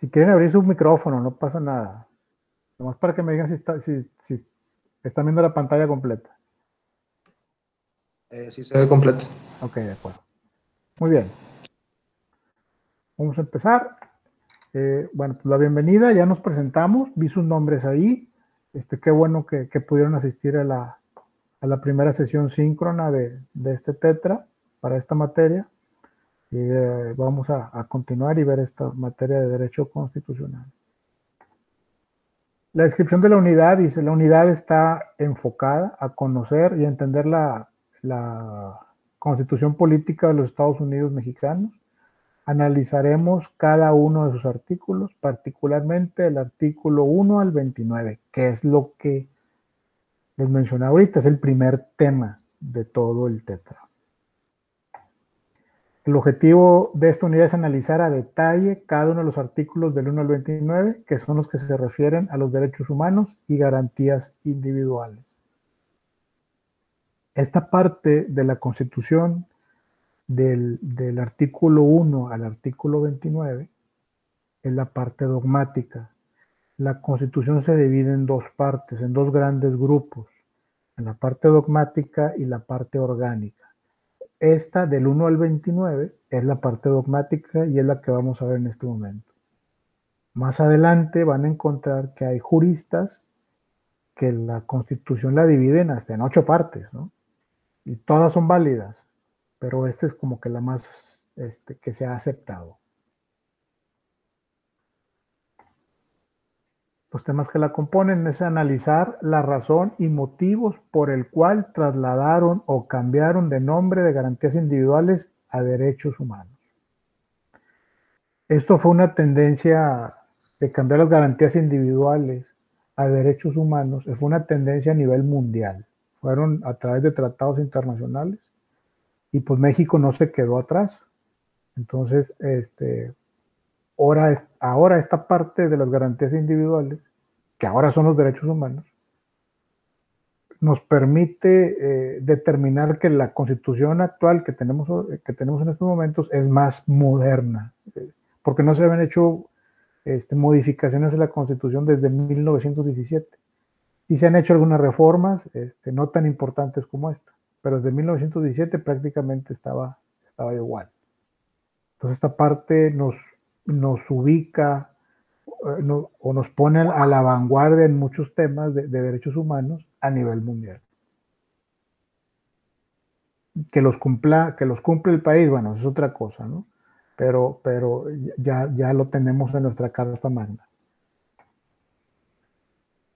Si quieren abrir su micrófono, no pasa nada. Nomás para que me digan si están viendo la pantalla completa. Sí se ve completo. Ok, de acuerdo. Muy bien. Vamos a empezar. Bueno, pues la bienvenida, ya nos presentamos, vi sus nombres ahí. Qué bueno que pudieron asistir a la primera sesión síncrona de este tetra para esta materia. Y vamos a continuar y ver esta materia de derecho constitucional. La descripción de la unidad dice, la unidad está enfocada a conocer y entender la constitución política de los Estados Unidos mexicanos. Analizaremos cada uno de sus artículos, particularmente el artículo 1 al 29, que es lo que les mencioné ahorita, es el primer tema de todo el tetra. El objetivo de esta unidad es analizar a detalle cada uno de los artículos del 1 al 29, que son los que se refieren a los derechos humanos y garantías individuales. Esta parte de la Constitución, del artículo 1 al artículo 29, es la parte dogmática. La Constitución se divide en dos partes, en dos grandes grupos, en la parte dogmática y la parte orgánica. Esta del 1 al 29 es la parte dogmática y es la que vamos a ver en este momento. Más adelante van a encontrar que hay juristas que la Constitución la dividen hasta en 8 partes, ¿no? Y todas son válidas, pero esta es como que la más que se ha aceptado. Los temas que la componen es analizar la razón y motivos por el cual trasladaron o cambiaron de nombre de garantías individuales a derechos humanos. Esto fue una tendencia de cambiar las garantías individuales a derechos humanos, fue una tendencia a nivel mundial. Fueron a través de tratados internacionales y pues México no se quedó atrás. Entonces, ahora esta parte de las garantías individuales, que ahora son los derechos humanos, nos permite determinar que la constitución actual que tenemos en estos momentos es más moderna, porque no se habían hecho modificaciones en la constitución desde 1917. Sí se han hecho algunas reformas, no tan importantes como esta, pero desde 1917 prácticamente estaba igual. Entonces esta parte nos ubica o nos pone a la vanguardia en muchos temas de derechos humanos a nivel mundial. Que los cumple el país, bueno, es otra cosa, ¿no? Pero ya lo tenemos en nuestra Carta Magna.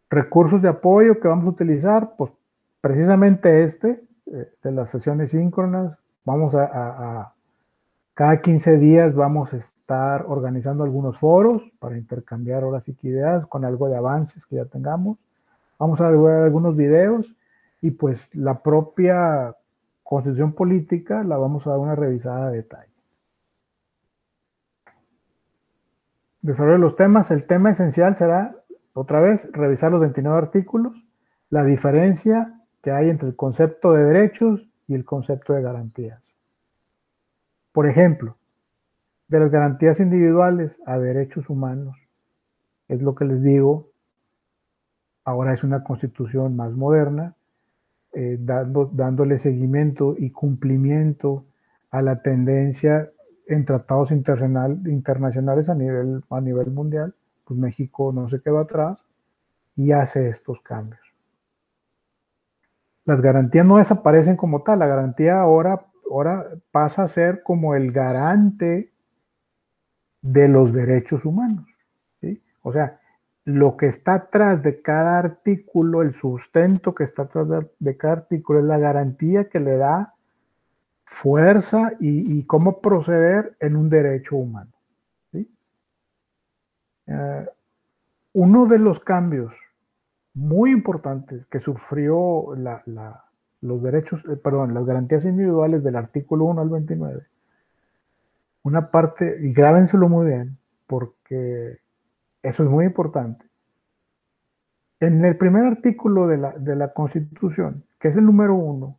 Recursos de apoyo que vamos a utilizar, pues precisamente las sesiones síncronas, vamos cada 15 días vamos a estar organizando algunos foros para intercambiar ahora sí que ideas con algo de avances que ya tengamos. Vamos a ver algunos videos y pues la propia Constitución política la vamos a dar una revisada de detalle. Desarrollo de los temas. El tema esencial será, otra vez, revisar los 29 artículos, la diferencia que hay entre el concepto de derechos y el concepto de garantías. Por ejemplo, de las garantías individuales a derechos humanos, es lo que les digo, ahora es una constitución más moderna, dándole seguimiento y cumplimiento a la tendencia en tratados internacionales a nivel mundial, pues México no se quedó atrás y hace estos cambios. Las garantías no desaparecen como tal, la garantía ahora pasa a ser como el garante de los derechos humanos, ¿sí? O sea, lo que está atrás de cada artículo, el sustento que está atrás de cada artículo es la garantía que le da fuerza y cómo proceder en un derecho humano, ¿sí? Uno de los cambios muy importantes que sufrió los derechos, las garantías individuales del artículo 1 al 29, una parte, y grábenselo muy bien, porque eso es muy importante. En el primer artículo de la Constitución, que es el número 1,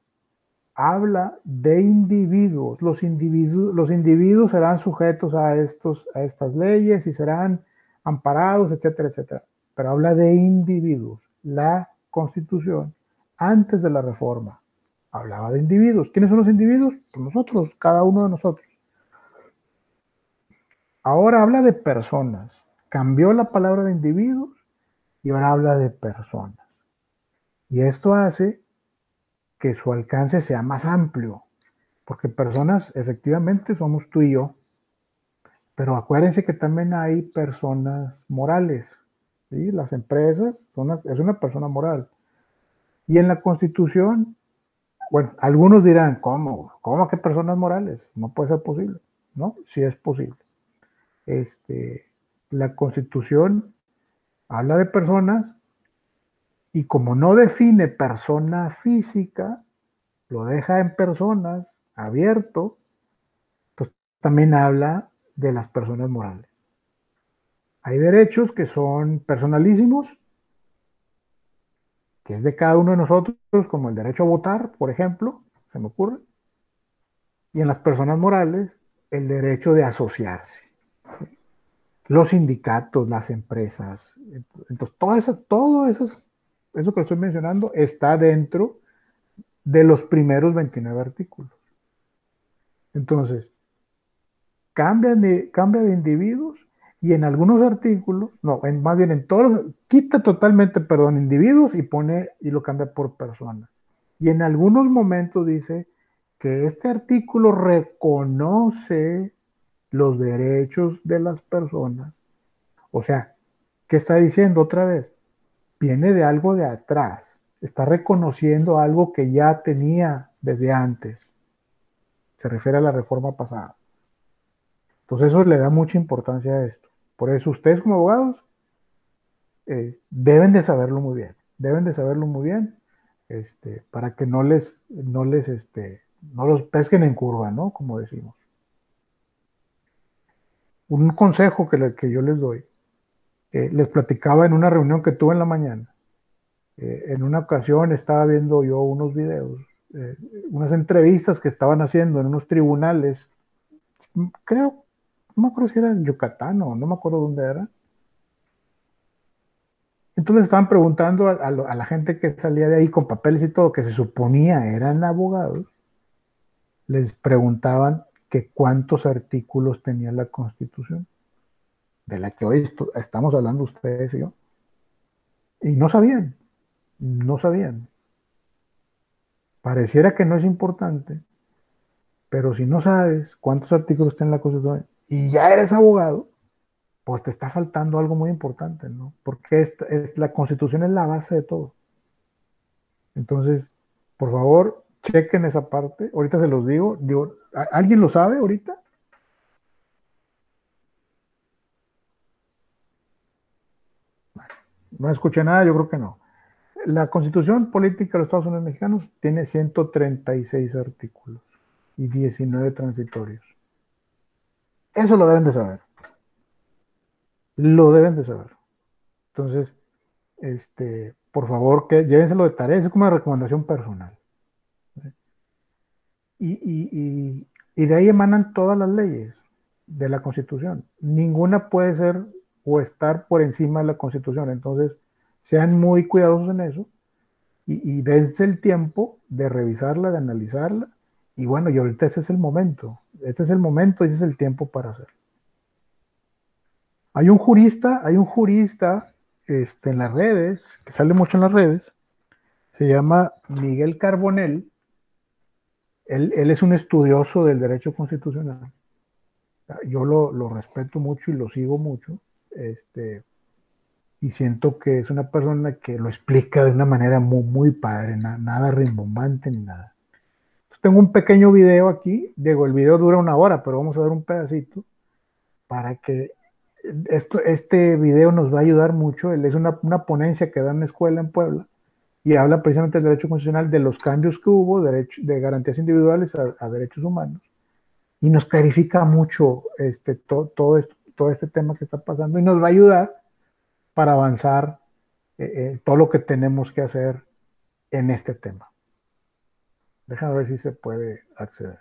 habla de individuos. Los individuos serán sujetos a estas leyes y serán amparados, etcétera, etcétera. Pero habla de individuos. La Constitución, antes de la reforma, hablaba de individuos. ¿Quiénes son los individuos? Pues nosotros, cada uno de nosotros. Ahora habla de personas. Cambió la palabra de individuos y ahora habla de personas. Y esto hace que su alcance sea más amplio, porque personas efectivamente somos tú y yo, pero acuérdense que también hay personas morales, ¿sí? Las empresas es una persona moral. Y en la Constitución, bueno, algunos dirán, ¿Cómo que personas morales? No puede ser posible. No, sí es posible. La Constitución habla de personas y como no define persona física, lo deja en personas abierto, pues también habla de las personas morales. Hay derechos que son personalísimos, que es de cada uno de nosotros, como el derecho a votar, por ejemplo, se me ocurre, y en las personas morales, el derecho de asociarse. Los sindicatos, las empresas. Entonces, eso que estoy mencionando está dentro de los primeros 29 artículos. Entonces, cambia de individuos y en algunos artículos, no, más bien en todos, quita totalmente, perdón, individuos y lo cambia por personas. Y en algunos momentos dice que este artículo reconoce los derechos de las personas. O sea, ¿qué está diciendo otra vez? Viene de algo de atrás. Está reconociendo algo que ya tenía desde antes. Se refiere a la reforma pasada. Entonces eso le da mucha importancia a esto. Por eso ustedes como abogados deben de saberlo muy bien. Deben de saberlo muy bien para que no los pesquen en curva, ¿no? Como decimos. Un consejo que yo les doy. Les platicaba en una reunión que tuve en la mañana. En una ocasión estaba viendo yo unos videos, eh, unas entrevistas que estaban haciendo en unos tribunales, creo, no me acuerdo si era en Yucatán o no me acuerdo dónde era. Entonces estaban preguntando a la gente que salía de ahí con papeles y todo, que se suponía eran abogados, les preguntaban que cuántos artículos tenía la Constitución, de la que hoy estamos hablando ustedes y yo, y no sabían, no sabían. Pareciera que no es importante, pero si no sabes cuántos artículos tiene la Constitución y ya eres abogado, pues te está faltando algo muy importante, ¿no? Porque la Constitución es la base de todo. Entonces, por favor, chequen esa parte. Ahorita se los digo, ¿alguien lo sabe ahorita? No escuché nada, yo creo que no. La Constitución Política de los Estados Unidos Mexicanos tiene 136 artículos y 19 transitorios. Eso lo deben de saber. Lo deben de saber. Entonces, por favor, que llévenselo de tarea. Es como una recomendación personal. Y, y, y de ahí emanan todas las leyes de la Constitución. Ninguna puede ser o estar por encima de la Constitución. Entonces, sean muy cuidadosos en eso y dense el tiempo de revisarla, de analizarla. Y bueno, y ahorita ese es el momento. Este es el momento y ese es el tiempo para hacerlo. Hay un jurista en las redes, que sale mucho en las redes, se llama Miguel Carbonell. Él es un estudioso del derecho constitucional. Yo lo respeto mucho y lo sigo mucho. Y siento que es una persona que lo explica de una manera muy, muy padre, nada rimbombante ni nada. Entonces, tengo un pequeño video aquí, digo, el video dura 1 hora, pero vamos a ver un pedacito para que este video nos va a ayudar mucho. Él es una ponencia que da en una escuela en Puebla y habla precisamente del derecho constitucional, de los cambios que hubo, de garantías individuales a derechos humanos, y nos clarifica mucho todo este tema que está pasando y nos va a ayudar para avanzar todo lo que tenemos que hacer en este tema. Déjame ver si se puede acceder.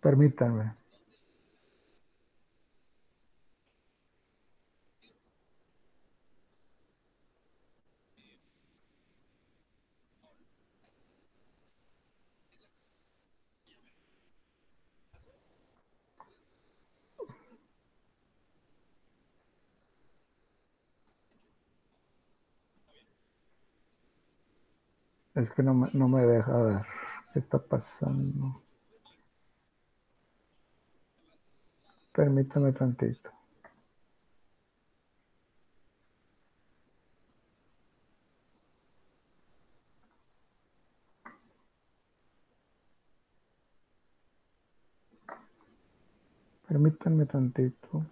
Permítanme. Es que no me deja ver qué está pasando. Permítame tantito. Permítanme tantito.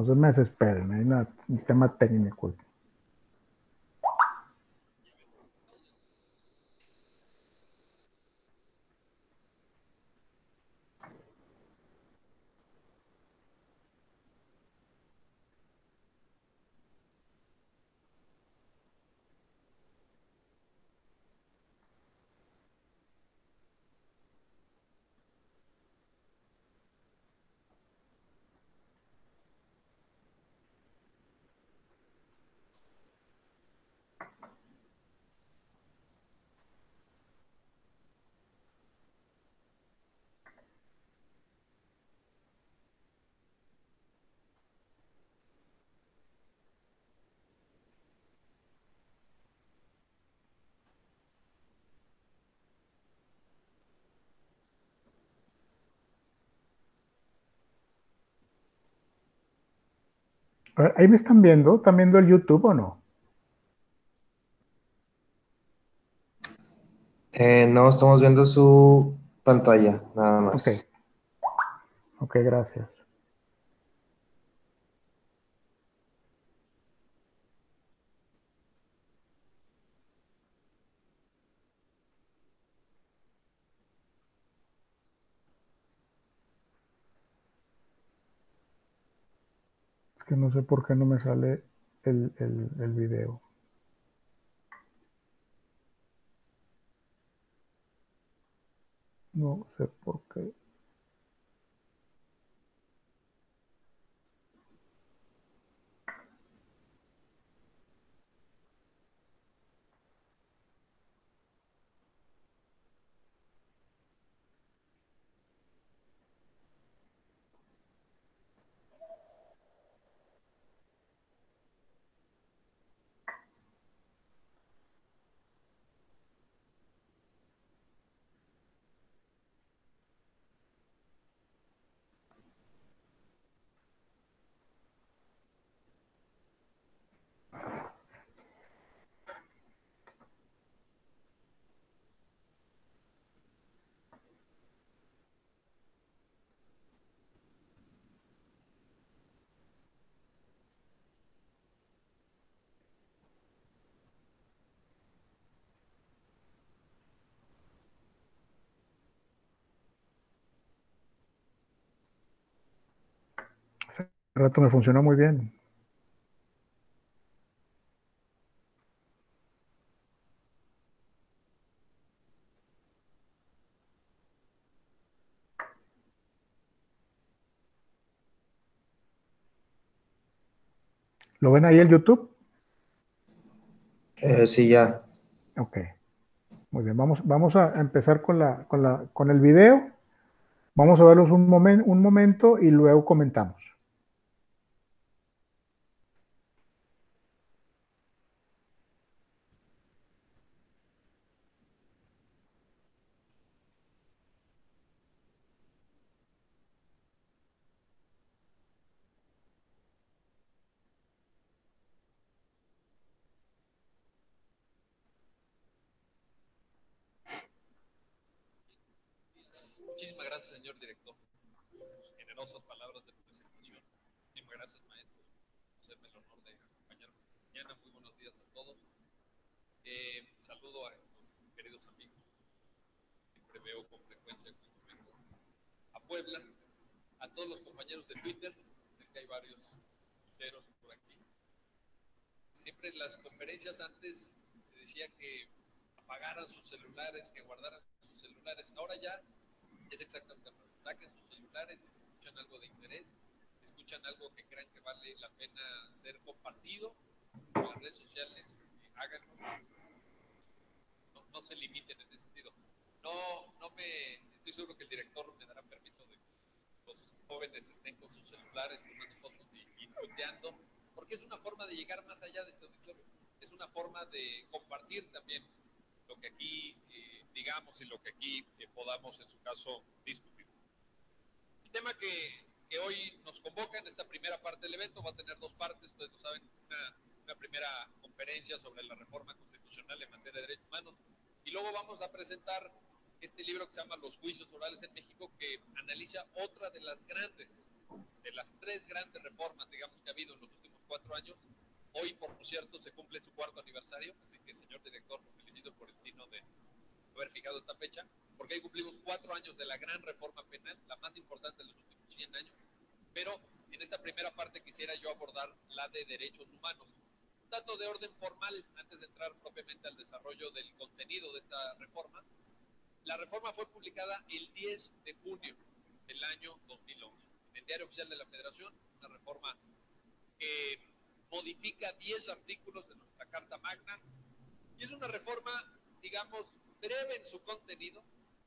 No se me desesperen, hay un tema técnico. A ver, ahí me están viendo el YouTube o no? No, estamos viendo su pantalla, nada Ok, más. ok, gracias. Es que no sé por qué no me sale el video. No sé por qué. El rato me funcionó muy bien. ¿Lo ven ahí el YouTube? Sí, ya. Ok, muy bien. Vamos a empezar con el video. Vamos a verlos un momento y luego comentamos. Muchísimas gracias, señor director. Generosas palabras de presentación. Muchísimas gracias, maestro. Hacerme el honor de acompañarme esta mañana. Muy buenos días a todos. Saludo a los queridos amigos. Siempre veo con frecuencia cuando vengo a Puebla. A todos los compañeros de Twitter. Sé que hay varios tuiteros por aquí. Siempre en las conferencias antes se decía que apagaran sus celulares, que guardaran sus celulares. Ahora ya es exactamente lo mismo. Saquen sus celulares y si escuchan algo de interés, escuchan algo que crean que vale la pena ser compartido en las redes sociales, háganlo. No se limiten en ese sentido. Estoy seguro que el director me dará permiso de que los jóvenes estén con sus celulares tomando fotos y tuiteando, porque es una forma de llegar más allá de este auditorio. Es una forma de compartir también lo que aquí digamos y lo que aquí podamos, en su caso, discutir. El tema que hoy nos convoca en esta primera parte del evento va a tener dos partes, ustedes lo saben, una primera conferencia sobre la reforma constitucional en materia de derechos humanos, y luego vamos a presentar este libro que se llama Los juicios orales en México, que analiza otra de las tres grandes reformas, digamos, que ha habido en los últimos 4 años. Hoy, por cierto, se cumple su 4º aniversario, así que, señor director, lo felicito por el tino de haber fijado esta fecha, porque ahí cumplimos 4 años de la gran reforma penal, la más importante de los últimos 100 años, pero en esta primera parte quisiera yo abordar la de derechos humanos. Un dato de orden formal, antes de entrar propiamente al desarrollo del contenido de esta reforma. La reforma fue publicada el 10 de junio del año 2011 en el Diario Oficial de la Federación, una reforma que modifica 10 artículos de nuestra Carta Magna, y es una reforma, digamos, breve en su contenido,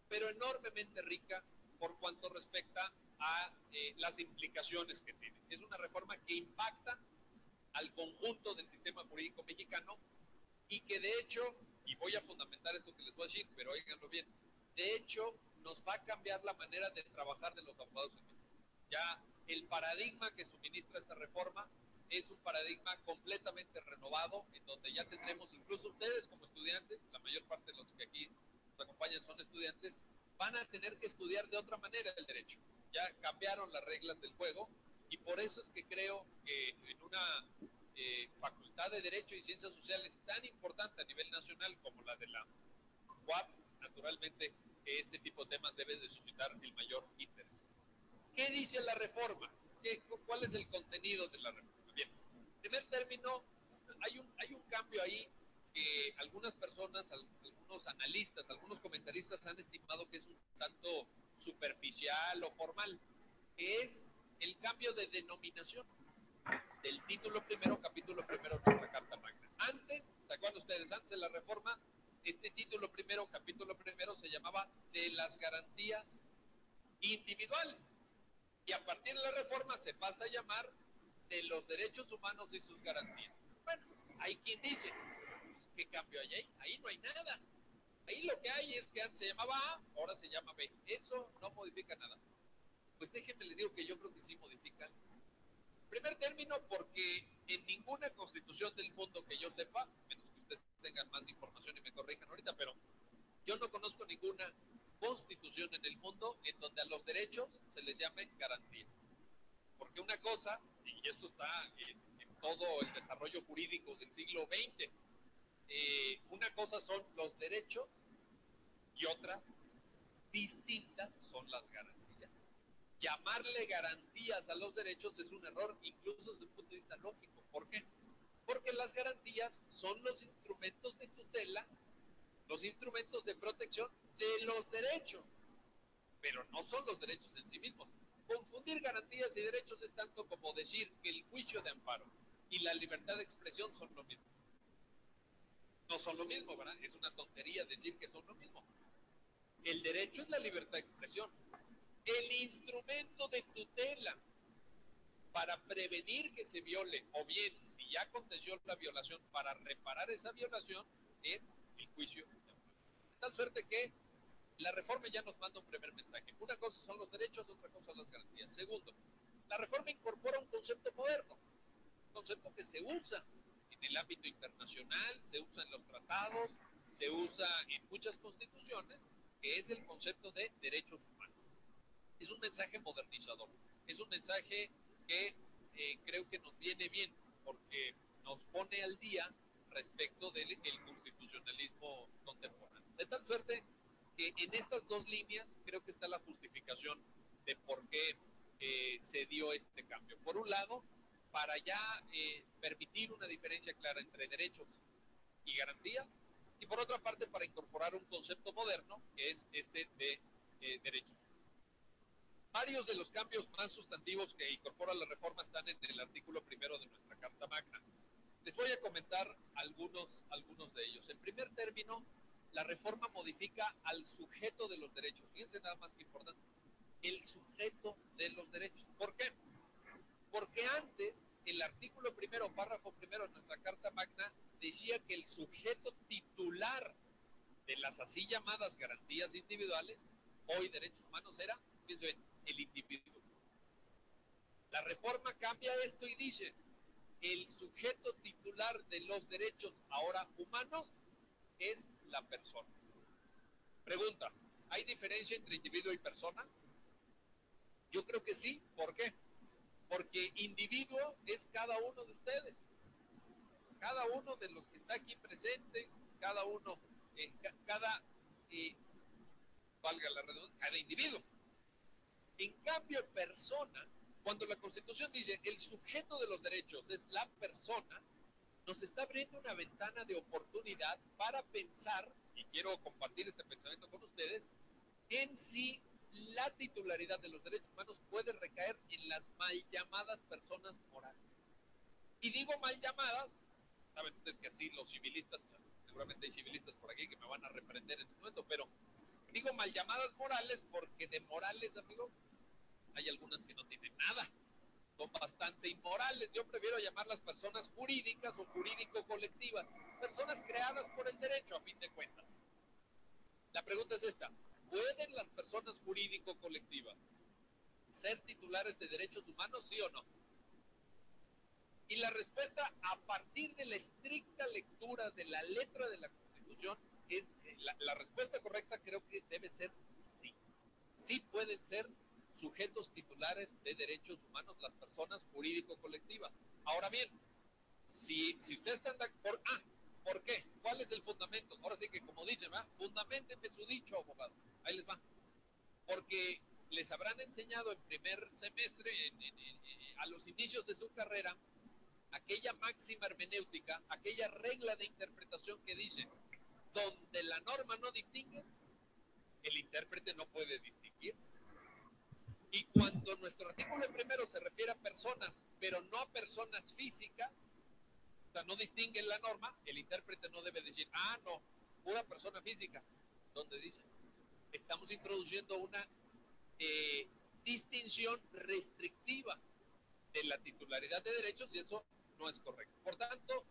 pero enormemente rica por cuanto respecta a las implicaciones que tiene. Es una reforma que impacta al conjunto del sistema jurídico mexicano y que de hecho, y voy a fundamentar esto que les voy a decir, pero óiganlo bien, de hecho nos va a cambiar la manera de trabajar de los abogados en México. Ya el paradigma que suministra esta reforma es un paradigma completamente renovado, en donde ya tendremos, incluso ustedes como estudiantes, la mayor parte de los que aquí nos acompañan son estudiantes, van a tener que estudiar de otra manera el derecho. Ya cambiaron las reglas del juego, y por eso es que creo que en una facultad de Derecho y Ciencias Sociales tan importante a nivel nacional como la de la UAP, naturalmente este tipo de temas deben de suscitar el mayor interés. ¿Qué dice la reforma? ¿Cuál es el contenido de la reforma? Bien, en primer término, hay un cambio ahí que algunas personas, algunos analistas, algunos comentaristas han estimado que es un tanto superficial o formal, que es el cambio de denominación del título primero, capítulo primero de nuestra Carta Magna. Antes, ¿se acuerdan ustedes? Antes de la reforma, este título primero, capítulo primero, se llamaba de las garantías individuales. Y a partir de la reforma se pasa a llamar de los derechos humanos y sus garantías. Bueno, hay quien dice, pues, ¿qué cambio hay ahí? Ahí no hay nada. Ahí lo que hay es que antes se llamaba A, ahora se llama B. Eso no modifica nada. Pues déjenme les digo que yo creo que sí modifican. Primer término, porque en ninguna constitución del mundo que yo sepa, menos que ustedes tengan más información y me corrijan ahorita, pero yo no conozco ninguna constitución en el mundo en donde a los derechos se les llame garantías. Porque una cosa, y esto está en todo el desarrollo jurídico del siglo XX, una cosa son los derechos y otra distinta son las garantías. llamarle garantías a los derechos es un error, incluso desde el punto de vista lógico. ¿Por qué? Porque las garantías son los instrumentos de tutela, los instrumentos de protección de los derechos, pero no son los derechos en sí mismos. Confundir garantías y derechos es tanto como decir que el juicio de amparo y la libertad de expresión son lo mismo. No son lo mismo, ¿verdad? Es una tontería decir que son lo mismo. El derecho es la libertad de expresión. El instrumento de tutela para prevenir que se viole, o bien, si ya aconteció la violación, para reparar esa violación, es el juicio de amparo. De tal suerte que la reforma ya nos manda un primer mensaje. Una cosa son los derechos, otra cosa son las garantías. Segundo, la reforma incorpora un concepto moderno, un concepto que se usa en el ámbito internacional, se usa en los tratados, se usa en muchas constituciones, que es el concepto de derechos humanos. Es un mensaje modernizador, es un mensaje que creo que nos viene bien, porque nos pone al día respecto del constitucionalismo contemporáneo. De tal suerte que en estas dos líneas creo que está la justificación de por qué se dio este cambio. Por un lado, para ya permitir una diferencia clara entre derechos y garantías, y por otra parte, para incorporar un concepto moderno, que es este de derechos. Varios de los cambios más sustantivos que incorpora la reforma están en el artículo primero de nuestra Carta Magna. Les voy a comentar algunos de ellos. En primer término, la reforma modifica al sujeto de los derechos. Fíjense nada más que importante. El sujeto de los derechos. ¿Por qué? Porque antes, el artículo primero, párrafo primero de nuestra Carta Magna, decía que el sujeto titular de las así llamadas garantías individuales, hoy derechos humanos, era, fíjense bien, el individuo. La reforma cambia esto y dice, el sujeto titular de los derechos ahora humanos es la persona. Pregunta, ¿hay diferencia entre individuo y persona? Yo creo que sí. ¿Por qué? Porque individuo es cada uno de ustedes, cada uno de los que está aquí presente, cada uno, valga la redundancia, cada individuo. En cambio, persona, cuando la Constitución dice el sujeto de los derechos es la persona, nos está abriendo una ventana de oportunidad para pensar, y quiero compartir este pensamiento con ustedes, en si la titularidad de los derechos humanos puede recaer en las mal llamadas personas morales. Y digo mal llamadas, saben ustedes que así los civilistas, seguramente hay civilistas por aquí que me van a reprender en este momento, pero digo mal llamadas morales porque de morales, amigo, hay algunas que no tienen nada, son bastante inmorales. Yo prefiero llamarlas personas jurídicas o jurídico-colectivas, personas creadas por el derecho a fin de cuentas. La pregunta es esta, ¿pueden las personas jurídico-colectivas ser titulares de derechos humanos, sí o no? Y la respuesta, a partir de la estricta lectura de la letra de la Constitución, es la respuesta correcta creo que debe ser sí. Sí pueden ser sujetos titulares de derechos humanos las personas jurídico-colectivas. Ahora bien, si ustedes están de acuerdo, ¿por qué? ¿Cuál es el fundamento? Ahora sí que como dicen, fundamentenme su dicho, abogado. Ahí les va. Porque les habrán enseñado en primer semestre, a los inicios de su carrera, aquella máxima hermenéutica, aquella regla de interpretación que dice, donde la norma no distingue, el intérprete no puede distinguir. Y cuando nuestro artículo primero se refiere a personas, pero no a personas físicas, o sea, no distingue la norma, el intérprete no debe decir, no, pura persona física. ¿Dónde dice? Estamos introduciendo una distinción restrictiva de la titularidad de derechos y eso no es correcto. Por tanto,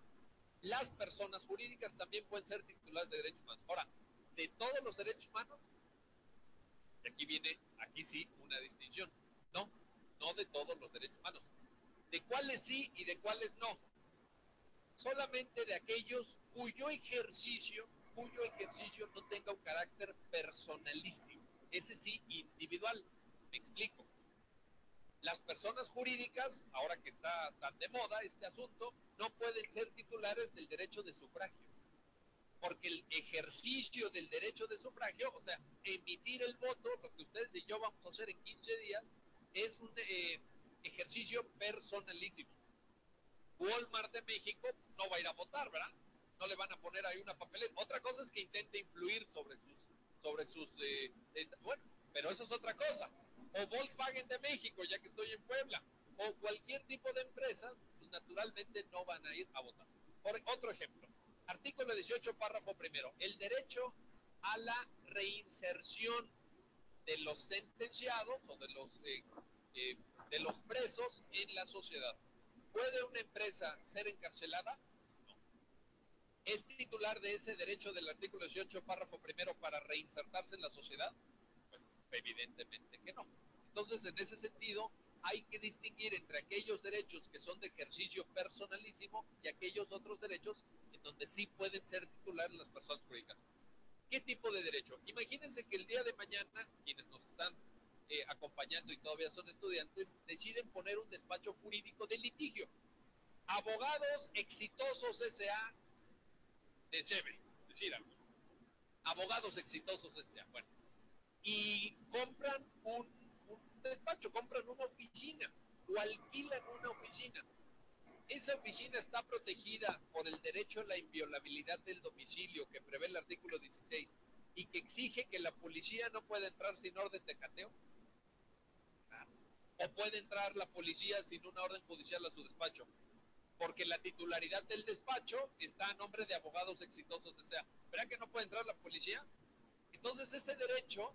las personas jurídicas también pueden ser titulares de derechos humanos. Ahora, de todos los derechos humanos, aquí sí una distinción. No de todos los derechos humanos. De cuáles sí y de cuáles no. Solamente de aquellos cuyo ejercicio no tenga un carácter personalísimo. Ese sí, individual. Me explico. Las personas jurídicas, ahora que está tan de moda este asunto, no pueden ser titulares del derecho de sufragio. Porque el ejercicio del derecho de sufragio, o sea, emitir el voto, lo que ustedes y yo vamos a hacer en 15 días, es un ejercicio personalísimo. Walmart de México no va a ir a votar, ¿verdad? No le van a poner ahí una papeleta. Otra cosa es que intente influir sobre sus bueno, pero eso es otra cosa. O Volkswagen de México, ya que estoy en Puebla, o cualquier tipo de empresas, pues naturalmente no van a ir a votar. Por otro ejemplo, artículo 18, párrafo primero, el derecho a la reinserción de los sentenciados o de los presos en la sociedad. ¿Puede una empresa ser encarcelada? No. ¿Es titular de ese derecho del artículo 18, párrafo primero, para reinsertarse en la sociedad? Pues, evidentemente que no. Entonces, en ese sentido, hay que distinguir entre aquellos derechos que son de ejercicio personalísimo y aquellos otros derechos en donde sí pueden ser titulares las personas jurídicas. ¿Qué tipo de derecho? Imagínense que el día de mañana, quienes nos están acompañando y todavía son estudiantes, deciden poner un despacho jurídico de litigio. Abogados exitosos S.A. de Cheve, decir algo. Abogados exitosos S.A. Bueno, y compran un despacho, compran una oficina o alquilan una oficina. Esa oficina está protegida por el derecho a la inviolabilidad del domicilio que prevé el artículo 16 y que exige que la policía no pueda entrar sin orden de cateo. O puede entrar la policía sin una orden judicial a su despacho, porque la titularidad del despacho está a nombre de abogados exitosos. O sea, ¿verdad que no puede entrar la policía? Entonces, ese derecho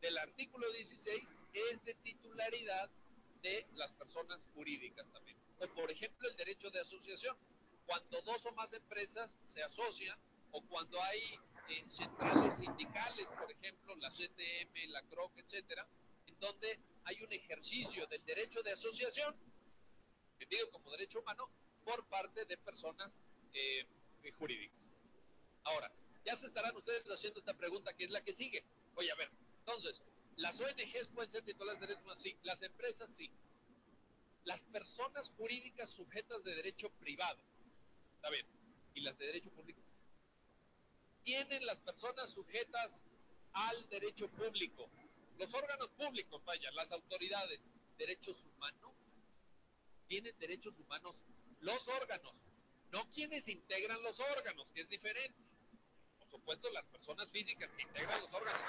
del artículo 16 es de titularidad de las personas jurídicas también. O, por ejemplo, el derecho de asociación. Cuando dos o más empresas se asocian, o cuando hay centrales sindicales, por ejemplo, la CTM, la CROC, etcétera, en donde hay un ejercicio del derecho de asociación, entendido como derecho humano, por parte de personas jurídicas. Ahora, ya se estarán ustedes haciendo esta pregunta, que es la que sigue. Oye, a ver, entonces, ¿las ONGs pueden ser titulares de derechos humanos? Sí. ¿Las empresas? Sí. Las personas jurídicas sujetas de derecho privado, ¿está bien? ¿Y las de derecho público? ¿Tienen las personas sujetas al derecho público? Los órganos públicos, vaya, las autoridades, derechos humanos. ¿Tienen derechos humanos los órganos? No quienes integran los órganos, que es diferente. Por supuesto, las personas físicas que integran los órganos,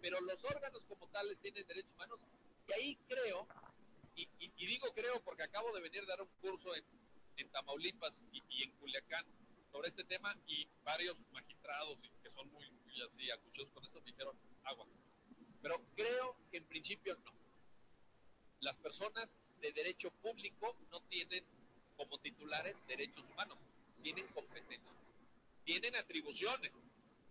pero los órganos como tales tienen derechos humanos. Y ahí creo, y digo creo porque acabo de venir a dar un curso en Tamaulipas y en Culiacán sobre este tema, y varios magistrados que son muy así acuciosos con esto me dijeron aguas. Pero creo que en principio no. Las personas de derecho público no tienen como titulares derechos humanos, tienen competencias, tienen atribuciones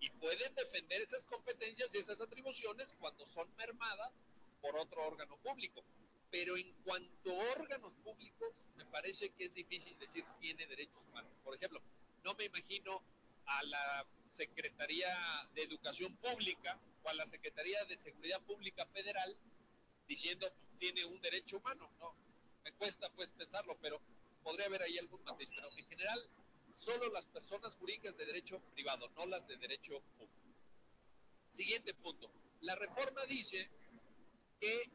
y pueden defender esas competencias y esas atribuciones cuando son mermadas por otro órgano público. Pero en cuanto a órganos públicos, me parece que es difícil decir tiene derechos humanos. Por ejemplo, no me imagino a la Secretaría de Educación Pública o a la Secretaría de Seguridad Pública Federal diciendo pues, tiene un derecho humano. No, me cuesta pues pensarlo, pero podría haber ahí algún matiz. Pero en general, solo las personas jurídicas de derecho privado, no las de derecho público. Siguiente punto. La reforma dice que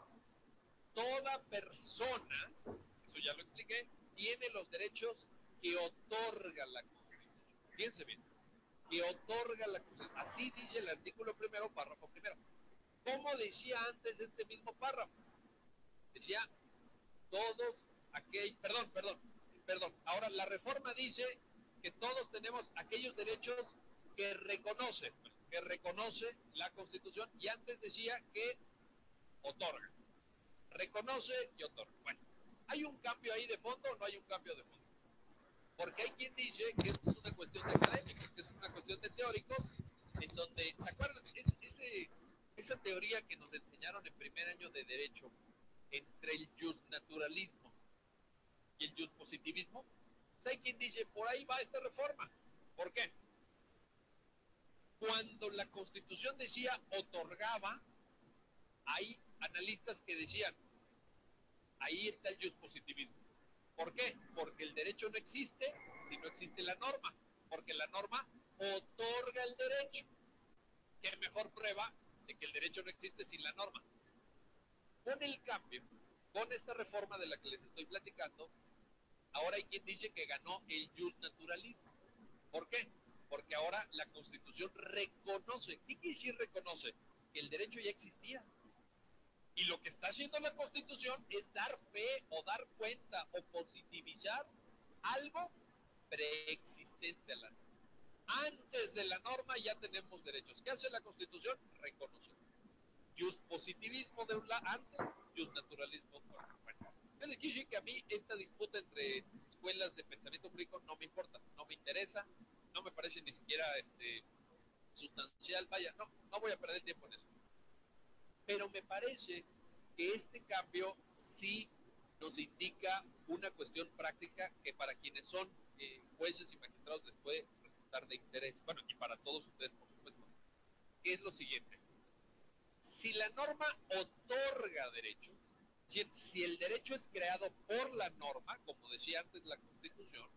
toda persona, eso ya lo expliqué, tiene los derechos que otorga la Constitución. Fíjense bien, que otorga la Constitución. Así dice el artículo primero, párrafo primero. ¿Cómo decía antes este mismo párrafo? Decía todos aquellos, perdón. Ahora la reforma dice que todos tenemos aquellos derechos que reconoce la Constitución, y antes decía que otorga. Reconoce y otorga. Bueno, ¿hay un cambio ahí de fondo o no hay un cambio de fondo? Porque hay quien dice que esto es una cuestión de académicos, que es una cuestión de teóricos, en donde, ¿se acuerdan? Esa teoría que nos enseñaron en primer año de Derecho, entre el justnaturalismo y el justpositivismo, pues hay quien dice, por ahí va esta reforma. ¿Por qué? Cuando la Constitución decía otorgaba, hay analistas que decían, ahí está el justpositivismo. ¿Por qué? Porque el derecho no existe si no existe la norma, porque la norma otorga el derecho. ¿Qué mejor prueba de que el derecho no existe sin la norma? Con el cambio, con esta reforma de la que les estoy platicando, ahora hay quien dice que ganó el justnaturalismo. ¿Por qué? Porque ahora la Constitución reconoce. ¿Qué quiere decir reconoce? Que el derecho ya existía. Y lo que está haciendo la Constitución es dar fe o dar cuenta o positivizar algo preexistente a la norma. Antes de la norma ya tenemos derechos. ¿Qué hace la Constitución? Reconocer. Just positivismo de un lado antes, just naturalismo por otro. Bueno, yo les quiero decir que a mí esta disputa entre escuelas de pensamiento jurídico no me importa, no me interesa, no me parece ni siquiera sustancial. Vaya, no voy a perder tiempo en eso. Pero me parece que este cambio sí nos indica una cuestión práctica que para quienes son jueces y magistrados les puede resultar de interés. Bueno, y para todos ustedes, por supuesto. Que es lo siguiente. Si la norma otorga derechos, si el derecho es creado por la norma, como decía antes la Constitución,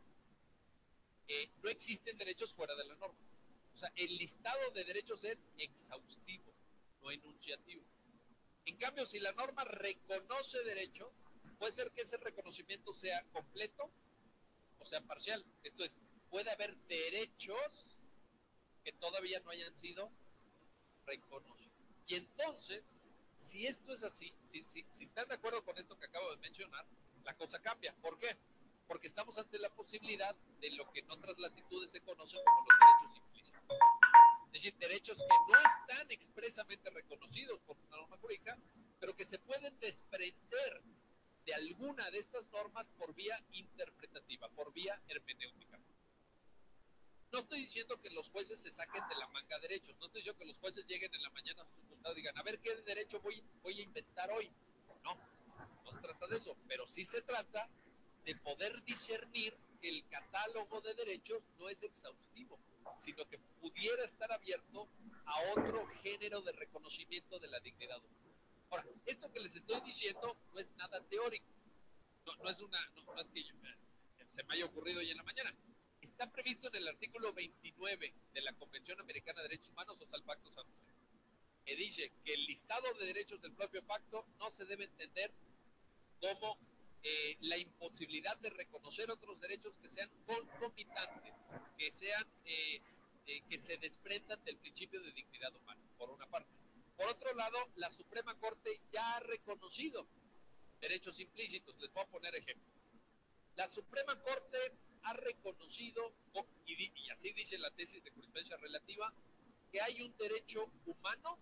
no existen derechos fuera de la norma. O sea, el listado de derechos es exhaustivo, no enunciativo. En cambio, si la norma reconoce derecho, puede ser que ese reconocimiento sea completo o sea parcial. Esto es, puede haber derechos que todavía no hayan sido reconocidos. Y entonces, si esto es así, si están de acuerdo con esto que acabo de mencionar, la cosa cambia. ¿Por qué? Porque estamos ante la posibilidad de lo que en otras latitudes se conocen como los derechos implícitos. Es decir, derechos que no están expresamente reconocidos por una norma jurídica, pero que se pueden desprender de alguna de estas normas por vía interpretativa, por vía hermenéutica. No estoy diciendo que los jueces se saquen de la manga derechos, no estoy diciendo que los jueces lleguen en la mañana a su juzgado y digan, a ver qué derecho voy a inventar hoy. No se trata de eso, pero sí se trata de poder discernir que el catálogo de derechos no es exhaustivo, sino que pudiera estar abierto a otro género de reconocimiento de la dignidad humana. Ahora, esto que les estoy diciendo no es nada teórico, no es que se me haya ocurrido hoy en la mañana. Está previsto en el artículo 29 de la Convención Americana de Derechos Humanos, o sea, el Pacto San José, que dice que el listado de derechos del propio pacto no se debe entender como la imposibilidad de reconocer otros derechos que sean concomitantes, que sean que se desprendan del principio de dignidad humana, por una parte. Por otro lado, la Suprema Corte ya ha reconocido derechos implícitos. Les voy a poner ejemplo. La Suprema Corte ha reconocido, y así dice la tesis de jurisprudencia relativa, que hay un derecho humano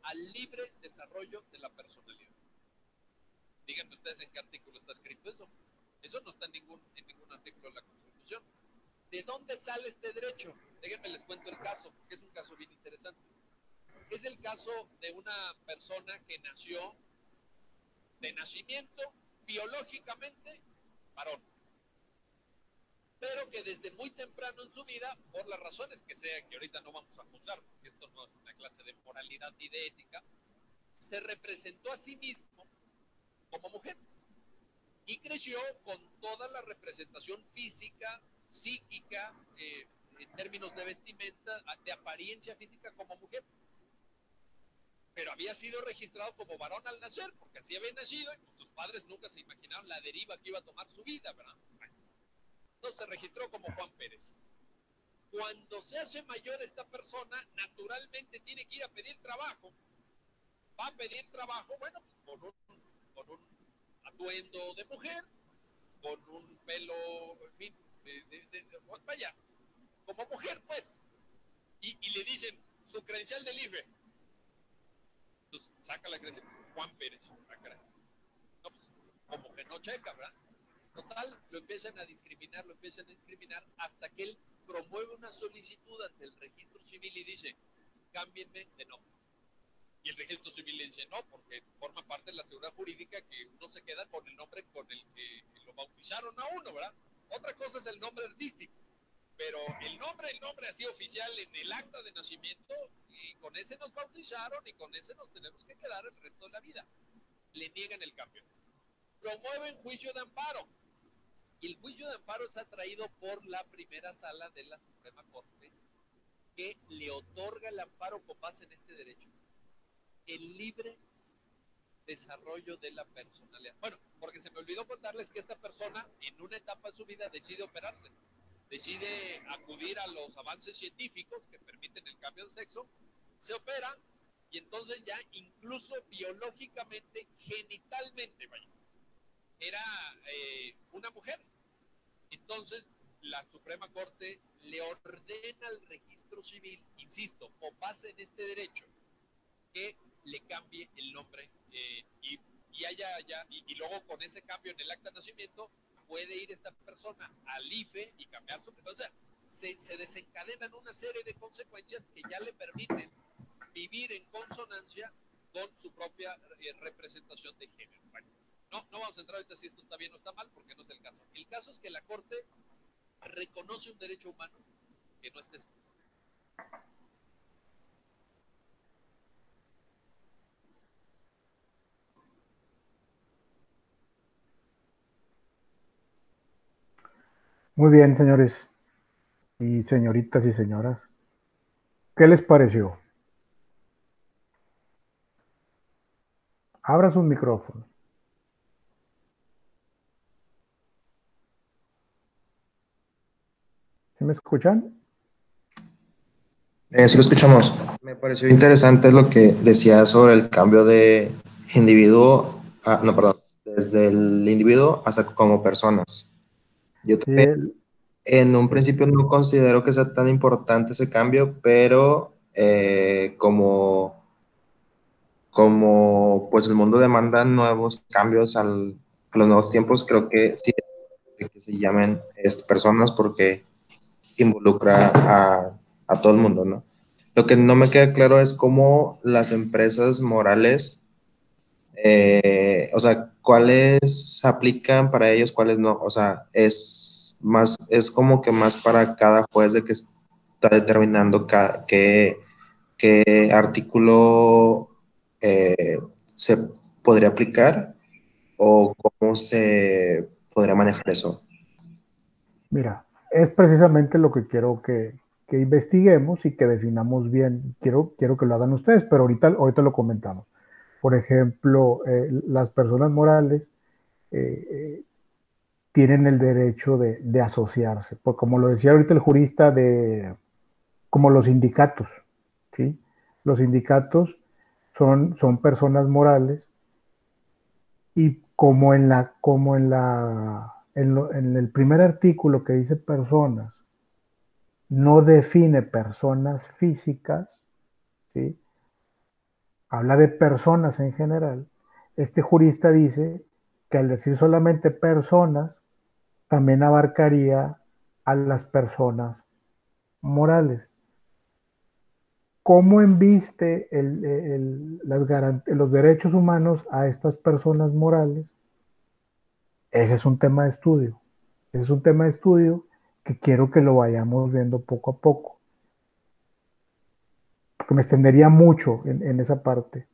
al libre desarrollo de la personalidad. Díganme ustedes en qué artículo está escrito eso. Eso no está en ningún artículo de la Constitución. ¿De dónde sale este derecho? Déjenme les cuento el caso, porque es un caso bien interesante. Es el caso de una persona que nació de nacimiento biológicamente varón, pero que desde muy temprano en su vida, por las razones que sea, que ahorita no vamos a juzgar, porque esto no es una clase de moralidad ni de ética, se representó a sí mismo como mujer y creció con toda la representación física, psíquica, en términos de vestimenta, de apariencia física como mujer. Pero había sido registrado como varón al nacer, porque así había nacido y pues, sus padres nunca se imaginaron la deriva que iba a tomar su vida, ¿verdad? Bueno, entonces se registró como Juan Pérez. Cuando se hace mayor esta persona, naturalmente tiene que ir a pedir trabajo. Va a pedir trabajo, bueno, con un atuendo de mujer, con un pelo, en fin, vaya, como mujer, pues. Y le dicen su credencial del IFE. Entonces saca la credencial, Juan Pérez. No, pues, como que no checa, ¿verdad? Total, lo empiezan a discriminar hasta que él promueve una solicitud ante el registro civil y dice, cámbienme de nombre. Y el registro civil le dice, no, porque forma parte de la seguridad jurídica que uno se queda con el nombre con el que lo bautizaron a uno, ¿verdad? Otra cosa es el nombre artístico, pero el nombre así oficial en el acta de nacimiento, y con ese nos bautizaron y con ese nos tenemos que quedar el resto de la vida. Le niegan el cambio. Promueven juicio de amparo. Y el juicio de amparo está traído por la primera sala de la Suprema Corte, que le otorga el amparo con base en este derecho. El libre desarrollo de la personalidad. Bueno, porque se me olvidó contarles que esta persona en una etapa de su vida decide operarse, decide acudir a los avances científicos que permiten el cambio de sexo, se opera y entonces ya incluso biológicamente, genitalmente, vaya, era una mujer. Entonces la Suprema Corte le ordena al registro civil, insisto, o pasa en este derecho, que le cambie el nombre y luego con ese cambio en el acta de nacimiento puede ir esta persona al IFE y cambiar su nombre. O sea, se desencadenan una serie de consecuencias que ya le permiten vivir en consonancia con su propia representación de género. Bueno, no vamos a entrar ahorita si esto está bien o está mal, porque no es el caso. El caso es que la Corte reconoce un derecho humano que no esté escrito. Muy bien, señores y señoritas y señoras. ¿Qué les pareció? Abra sus micrófonos. ¿Sí me escuchan? Sí lo escuchamos. Me pareció interesante lo que decía sobre el cambio de individuo, no, perdón, desde el individuo hasta como personas. Yo Sí, también en un principio no considero que sea tan importante ese cambio, pero como pues el mundo demanda nuevos cambios a los nuevos tiempos, creo que sí que se llamen personas porque involucra a todo el mundo, ¿no? Lo que no me queda claro es cómo las empresas morales, o sea, cuáles aplican para ellos, cuáles no. O sea, es como que más para cada juez de que está determinando qué artículo se podría aplicar o cómo se podría manejar eso. mira, es precisamente lo que quiero que investiguemos y que definamos bien. Quiero que lo hagan ustedes, pero ahorita lo comentamos. Por ejemplo, las personas morales eh, eh, tienen el derecho de asociarse, pues como lo decía ahorita el jurista, como los sindicatos, ¿sí? Los sindicatos son personas morales y en el primer artículo que dice personas, no define personas físicas, ¿sí? Habla de personas en general. Este jurista dice que al decir solamente personas, también abarcaría a las personas morales. ¿Cómo embiste los derechos humanos a estas personas morales? Ese es un tema de estudio. Ese es un tema de estudio que quiero que lo vayamos viendo poco a poco, porque me extendería mucho en esa parte.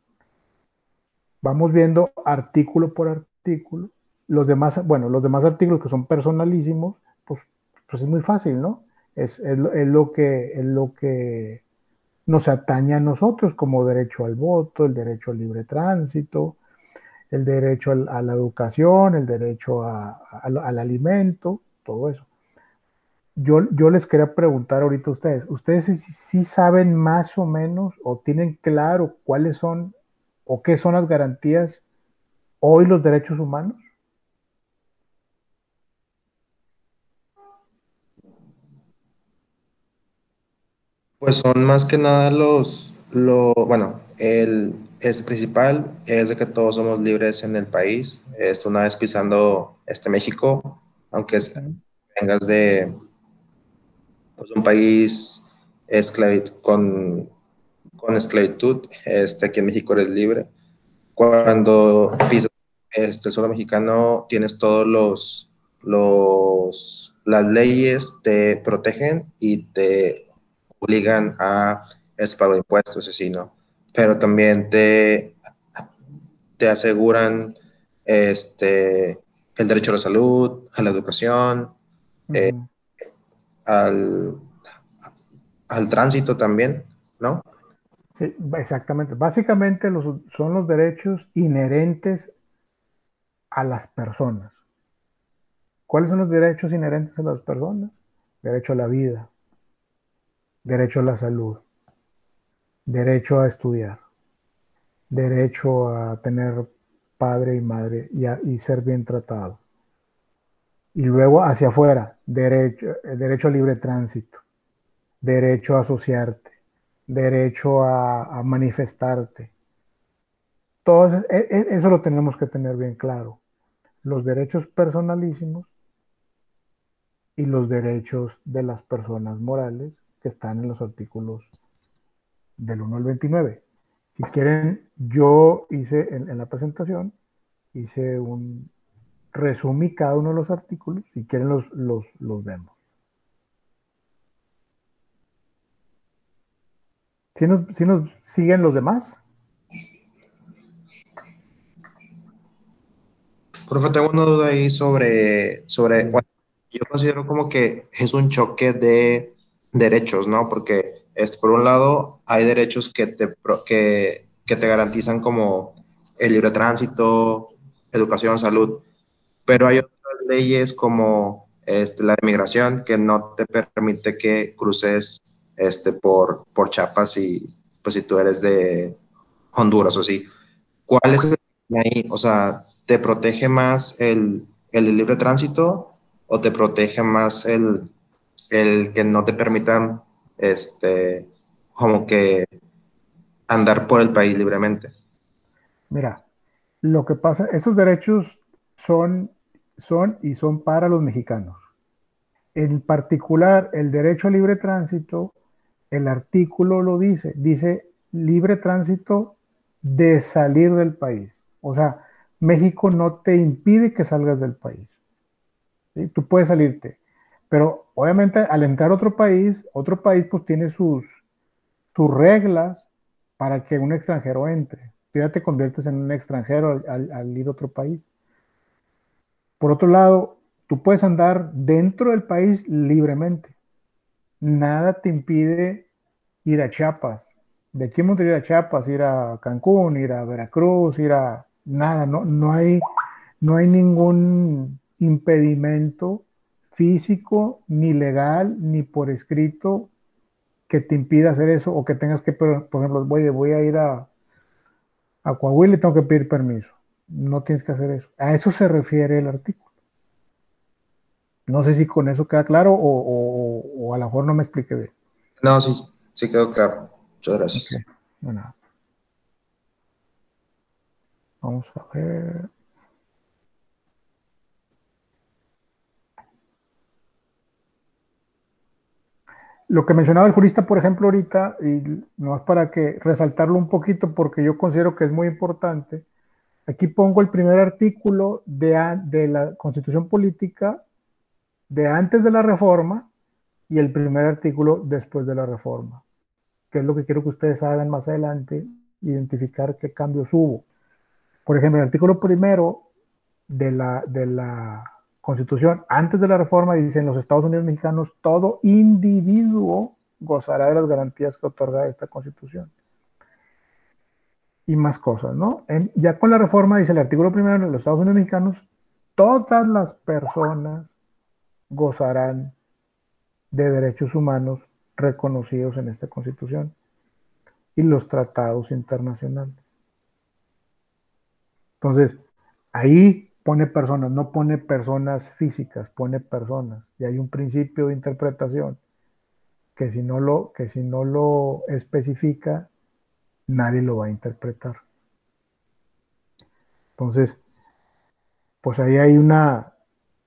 Vamos viendo artículo por artículo. Los demás artículos que son personalísimos, pues es muy fácil, ¿no? Es lo que nos atañe a nosotros, como derecho al voto, el derecho al libre tránsito, el derecho a la educación, el derecho al alimento, todo eso. Yo les quería preguntar ahorita a ¿ustedes sí saben más o menos o tienen claro cuáles son o qué son las garantías hoy los derechos humanos? Pues son más que nada bueno, el principal es de que todos somos libres en el país. Una vez pisando México, aunque vengas de pues, un país con esclavitud, aquí en México eres libre. Cuando pisas el suelo mexicano, tienes todos las leyes te protegen y te obligan a pago de impuestos, así, ¿no? Pero también te aseguran el derecho a la salud, a la educación, eh, al, al tránsito también, ¿no? Sí, exactamente. Básicamente son los derechos inherentes a las personas. ¿Cuáles son los derechos inherentes a las personas? Derecho a la vida, derecho a la salud, derecho a estudiar, derecho a tener padre y madre y ser bien tratado. Y luego hacia afuera, derecho a libre tránsito, derecho a asociarte, derecho a manifestarte. Todo eso lo tenemos que tener bien claro. Los derechos personalísimos y los derechos de las personas morales que están en los artículos del 1 al 29. Si quieren, yo hice en la presentación, hice un resumí cada uno de los artículos. Si quieren, los vemos. Si nos siguen los demás. Profe, tengo una duda ahí bueno, yo considero como que es un choque de derechos, ¿no? Porque por un lado hay derechos que te garantizan como el libre tránsito, educación, salud, pero hay otras leyes como la de migración que no te permite que cruces por Chiapas y pues si tú eres de Honduras o sí. ¿Cuál es el ahí? O sea, ¿te protege más el libre tránsito o te protege más el que no te permitan como que andar por el país libremente? Mira, lo que pasa, esos derechos son para los mexicanos. En particular, el derecho a libre tránsito, el artículo lo dice libre tránsito de salir del país. O sea, México no te impide que salgas del país. ¿Sí? Tú puedes salirte, pero obviamente al entrar a otro país pues tiene sus reglas para que un extranjero entre. Tú ya te conviertes en un extranjero al ir a otro país. Por otro lado, tú puedes andar dentro del país libremente. Nada te impide ir a Chiapas. De aquí en ir a Chiapas, ir a Cancún, ir a Veracruz, ir a... Nada, no hay ningún impedimento físico, ni legal, ni por escrito que te impida hacer eso o que tengas que, por ejemplo, voy a ir a Coahuila y tengo que pedir permiso. No tienes que hacer eso. A eso se refiere el artículo. No sé si con eso queda claro o a lo mejor no me expliqué bien. No, sí, sí quedó claro. Muchas Ok, gracias. bueno, vamos a ver. Lo que mencionaba el jurista, por ejemplo, ahorita, y no es para que resaltarlo un poquito porque yo considero que es muy importante. Aquí pongo el primer artículo de la Constitución Política de antes de la reforma y el primer artículo después de la reforma, que es lo que quiero que ustedes hagan más adelante, identificar qué cambios hubo. Por ejemplo, el artículo primero de la Constitución, antes de la reforma, dice en los Estados Unidos mexicanos, todo individuo gozará de las garantías que otorga esta Constitución. Y más cosas, ¿no? Ya con la reforma, dice el artículo primero, en los Estados Unidos mexicanos, todas las personas gozarán de derechos humanos reconocidos en esta Constitución y los tratados internacionales. Entonces, ahí pone personas, no pone personas físicas, pone personas. Y hay un principio de interpretación que si no lo especifica, nadie lo va a interpretar. Entonces, pues ahí hay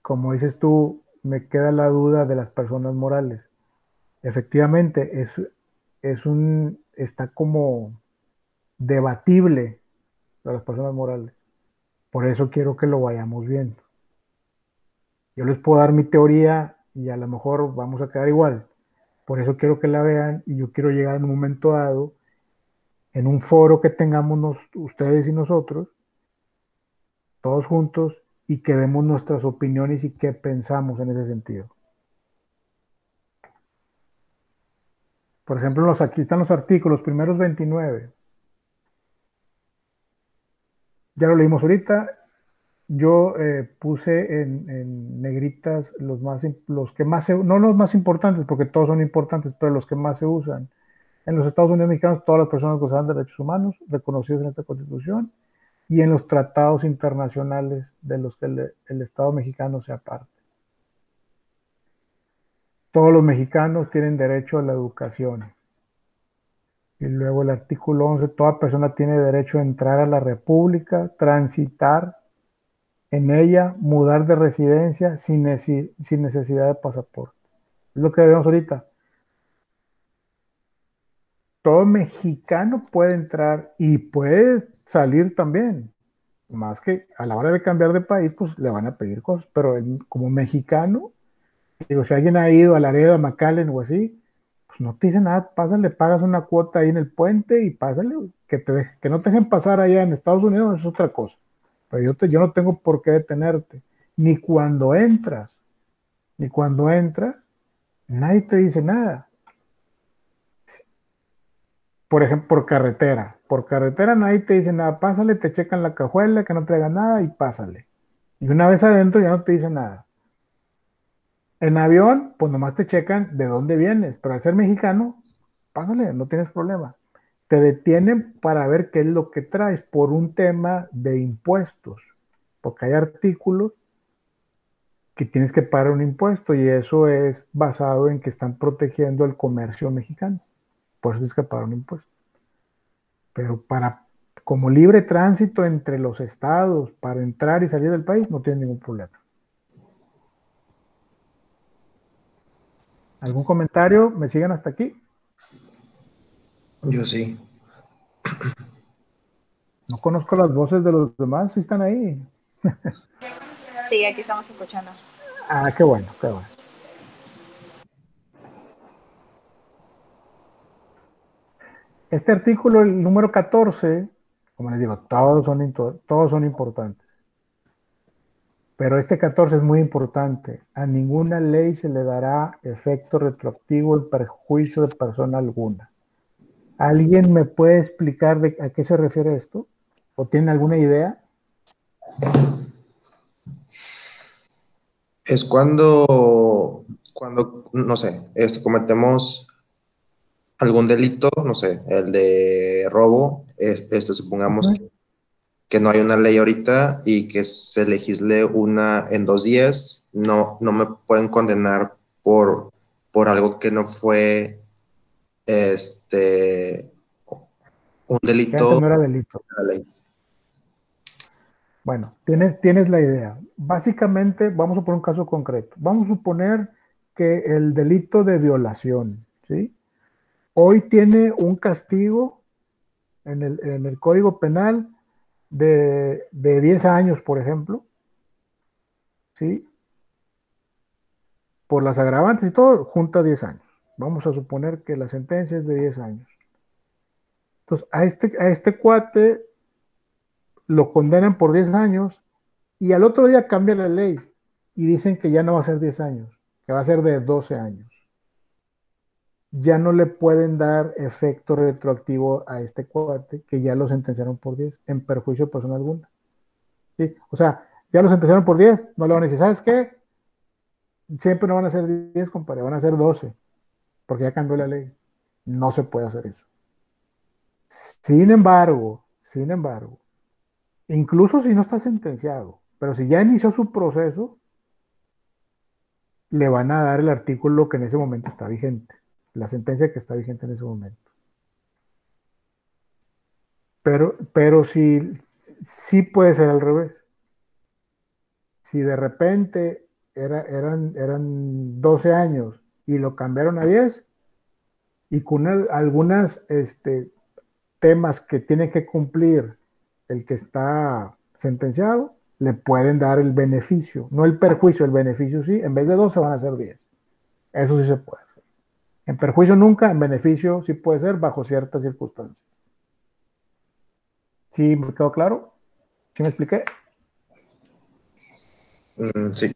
como dices tú, me queda la duda de las personas morales. Efectivamente, está como debatible de las personas morales. Por eso quiero que lo vayamos viendo. Yo les puedo dar mi teoría y a lo mejor vamos a quedar igual. Por eso quiero que la vean y yo quiero llegar en un momento dado, en un foro que tengamos ustedes y nosotros, todos juntos, y que demos nuestras opiniones y qué pensamos en ese sentido. Por ejemplo, aquí están los artículos, primeros 29. Ya lo leímos ahorita. Yo puse en negritas los que más no los más importantes, porque todos son importantes, pero los que más se usan. En los Estados Unidos mexicanos, todas las personas gozan de derechos humanos reconocidos en esta Constitución y en los tratados internacionales de los que el Estado mexicano sea parte. Todos los mexicanos tienen derecho a la educación. Y luego el artículo 11, toda persona tiene derecho a entrar a la República, transitar en ella, mudar de residencia sin necesidad de pasaporte. Es lo que vemos ahorita. Todo mexicano puede entrar y puede salir también. Más que a la hora de cambiar de país, pues le van a pedir cosas. Pero como mexicano, digo, si alguien ha ido a Laredo, a McAllen o así, pues no te dice nada, pásale, pagas una cuota ahí en el puente y pásale, que no te dejen pasar allá en Estados Unidos es otra cosa. Pero yo no tengo por qué detenerte. Ni cuando entras, nadie te dice nada. Por ejemplo, por carretera nadie te dice nada, pásale, te checan la cajuela, que no traiga nada y pásale. Y una vez adentro ya no te dice nada. En avión, pues nomás te checan de dónde vienes, pero al ser mexicano, pásale, no tienes problema. Te detienen para ver qué es lo que traes por un tema de impuestos, porque hay artículos que tienes que pagar un impuesto y eso es basado en que están protegiendo el comercio mexicano. Por eso tienes que pagar un impuesto. Pero como libre tránsito entre los estados para entrar y salir del país, no tiene ningún problema. ¿Algún comentario? ¿Me siguen hasta aquí? Yo sí. No conozco las voces de los demás, ¿sí están ahí? Sí, aquí estamos escuchando. Ah, qué bueno, qué bueno. Este artículo, el número 14, como les digo, todos son importantes. Pero este 14 es muy importante. A ninguna ley se le dará efecto retroactivo en perjuicio de persona alguna. ¿Alguien me puede explicar a qué se refiere esto? ¿O tiene alguna idea? Es cuando, no sé, cometemos algún delito, no sé, el de robo, supongamos que no hay una ley ahorita y que se legisle una en 2 días, no me pueden condenar por algo que no fue un Que delito antes no era delito. de la ley. Bueno, tienes la idea. Básicamente, vamos a poner un caso concreto. Vamos a suponer que el delito de violación, ¿sí? Hoy tiene un castigo en el Código Penal de 10 años, por ejemplo, ¿sí? Por las agravantes y todo, junta 10 años. Vamos a suponer que la sentencia es de 10 años. Entonces, a este cuate lo condenan por 10 años y al otro día cambia la ley y dicen que ya no va a ser 10 años, que va a ser de 12 años. Ya no le pueden dar efecto retroactivo a este cuate que ya lo sentenciaron por 10 en perjuicio de persona alguna. ¿Sí? O sea, ya lo sentenciaron por 10, no le van a decir, ¿sabes qué? Siempre no van a ser 10, compadre, van a ser 12, porque ya cambió la ley. No se puede hacer eso. Sin embargo, incluso si no está sentenciado, pero si ya inició su proceso, le van a dar el artículo que en ese momento está vigente, la sentencia que está vigente en ese momento. Pero sí puede ser al revés. Si de repente eran 12 años y lo cambiaron a 10 y con algunas temas que tiene que cumplir el que está sentenciado, le pueden dar el beneficio, no el perjuicio, el beneficio sí, en vez de 12 van a ser 10. Eso sí se puede hacer. En perjuicio nunca, en beneficio sí puede ser bajo ciertas circunstancias. ¿Sí me quedó claro? ¿Sí me expliqué? Sí.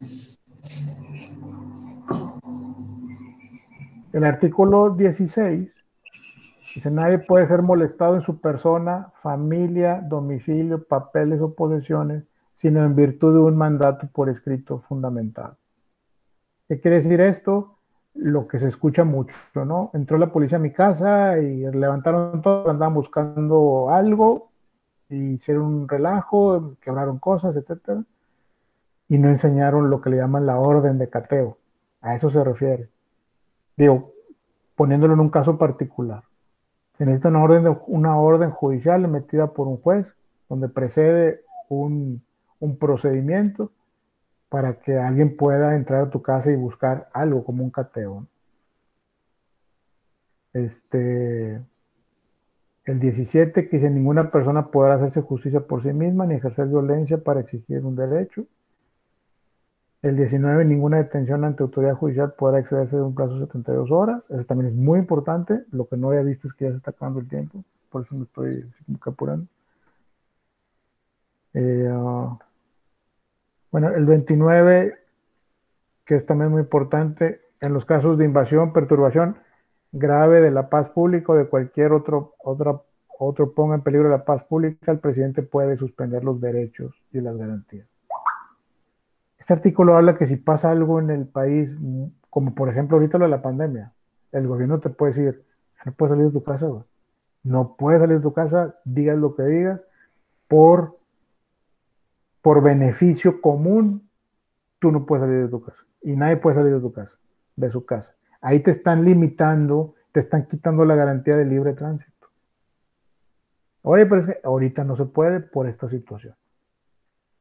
El artículo 16 Dice, nadie puede ser molestado en su persona, familia, domicilio, papeles o posesiones, sino en virtud de un mandato por escrito fundamental. ¿Qué quiere decir esto? Lo que se escucha mucho, ¿no? Entró la policía a mi casa y levantaron todo, andaban buscando algo, y hicieron un relajo, quebraron cosas, etcétera, y no enseñaron lo que le llaman la orden de cateo. A eso se refiere. Digo, poniéndolo en un caso particular. Se necesita una orden judicial emitida por un juez, donde precede un procedimiento para que alguien pueda entrar a tu casa y buscar algo como un cateo. El 17, que dice, ninguna persona podrá hacerse justicia por sí misma ni ejercer violencia para exigir un derecho. El 19, ninguna detención ante autoridad judicial podrá excederse de un plazo de 72 horas. Eso también es muy importante. Lo que no había visto es que ya se está acabando el tiempo. Por eso me estoy apurando. Bueno, el 29, que es también muy importante, en los casos de invasión, perturbación grave de la paz pública o de cualquier otro ponga en peligro la paz pública, el presidente puede suspender los derechos y las garantías. Este artículo habla que si pasa algo en el país, como por ejemplo ahorita lo de la pandemia, el gobierno te puede decir, no puedes salir de tu casa, güey. No puedes salir de tu casa, digas lo que digas, por beneficio común, tú no puedes salir de tu casa. Y nadie puede salir de tu casa, de su casa. Ahí te están limitando, te están quitando la garantía de libre tránsito. Oye, pero es que ahorita no se puede por esta situación.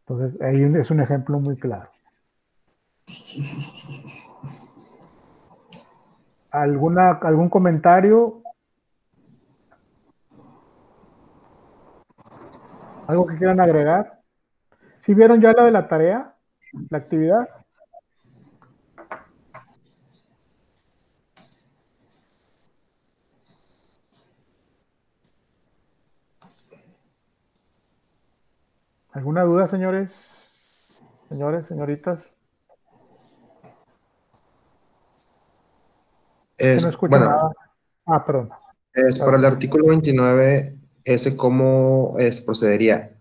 Entonces, ahí es un ejemplo muy claro. ¿Algún comentario? ¿Algo que quieran agregar? ¿Sí vieron ya la de la tarea? ¿La actividad? ¿Alguna duda, señores? Señores, señoritas. Que no escucho nada. Perdón. Para el artículo 29, ¿ese cómo procedería?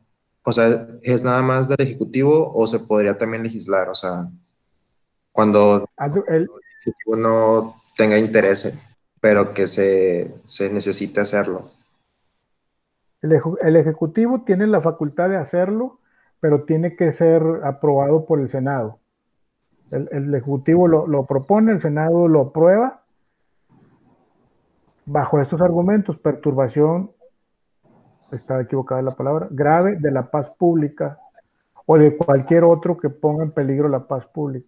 O sea, ¿es nada más del Ejecutivo o se podría también legislar? O sea, cuando el Ejecutivo no tenga interés, pero que se necesite hacerlo. El Ejecutivo tiene la facultad de hacerlo, pero tiene que ser aprobado por el Senado. El Ejecutivo lo propone, el Senado lo aprueba. Bajo estos argumentos, perturbación, está equivocada la palabra, grave de la paz pública o de cualquier otro que ponga en peligro la paz pública,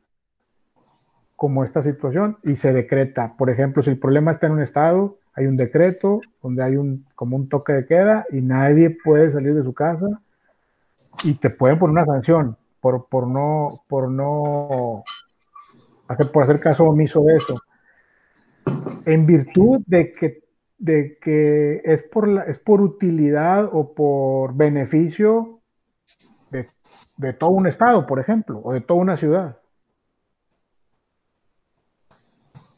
como esta situación, y se decreta. Por ejemplo, si el problema está en un estado, hay un decreto donde hay como un toque de queda y nadie puede salir de su casa y te pueden poner una sanción por hacer caso omiso de eso. En virtud de que es por utilidad o por beneficio de todo un estado, por ejemplo, o de toda una ciudad.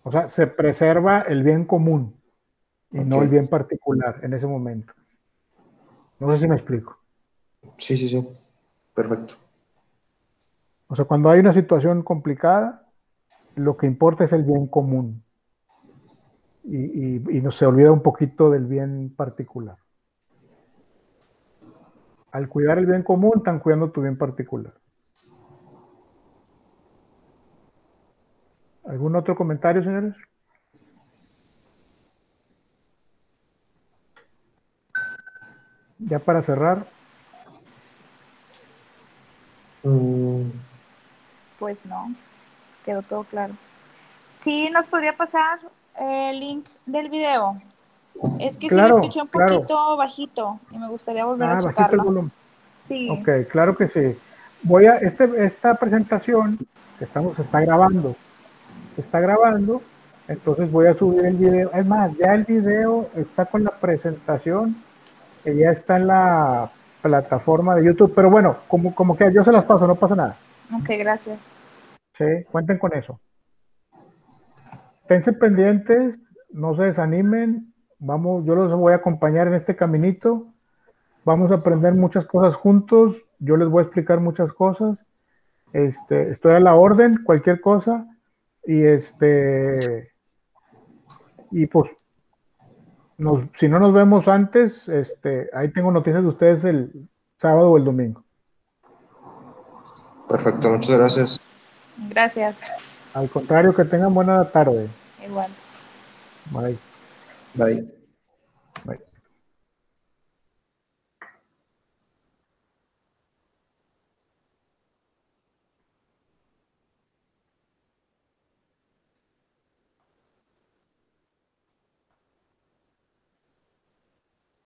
O sea, se preserva el bien común y no el bien particular en ese momento. No sé si me explico. Sí. Perfecto. O sea, cuando hay una situación complicada, lo que importa es el bien común. Y no se olvida un poquito del bien particular. Al cuidar el bien común, están cuidando tu bien particular. ¿Algún otro comentario, señores? Ya para cerrar. Pues no, quedó todo claro. Sí, ¿nos podría pasar el link del video? Es que claro, sí lo escuché un poquito bajito y me gustaría volver a checarlo. Bajito el volumen. Sí. Ok, claro que sí. Esta presentación que se está grabando. Entonces voy a subir el video. Es más, ya el video está con la presentación, que ya está en la plataforma de YouTube. Pero bueno, como que yo se las paso, no pasa nada. Ok, gracias. Sí, cuenten con eso. Esténse pendientes, no se desanimen. vamos, yo los voy a acompañar en este caminito, vamos a aprender muchas cosas juntos, yo les voy a explicar muchas cosas, estoy a la orden, cualquier cosa, y y pues, si no nos vemos antes, ahí tengo noticias de ustedes el sábado o el domingo. Perfecto, muchas gracias. Gracias. Al contrario, que tengan buena tarde. Igual. Bye. Bye. Bye.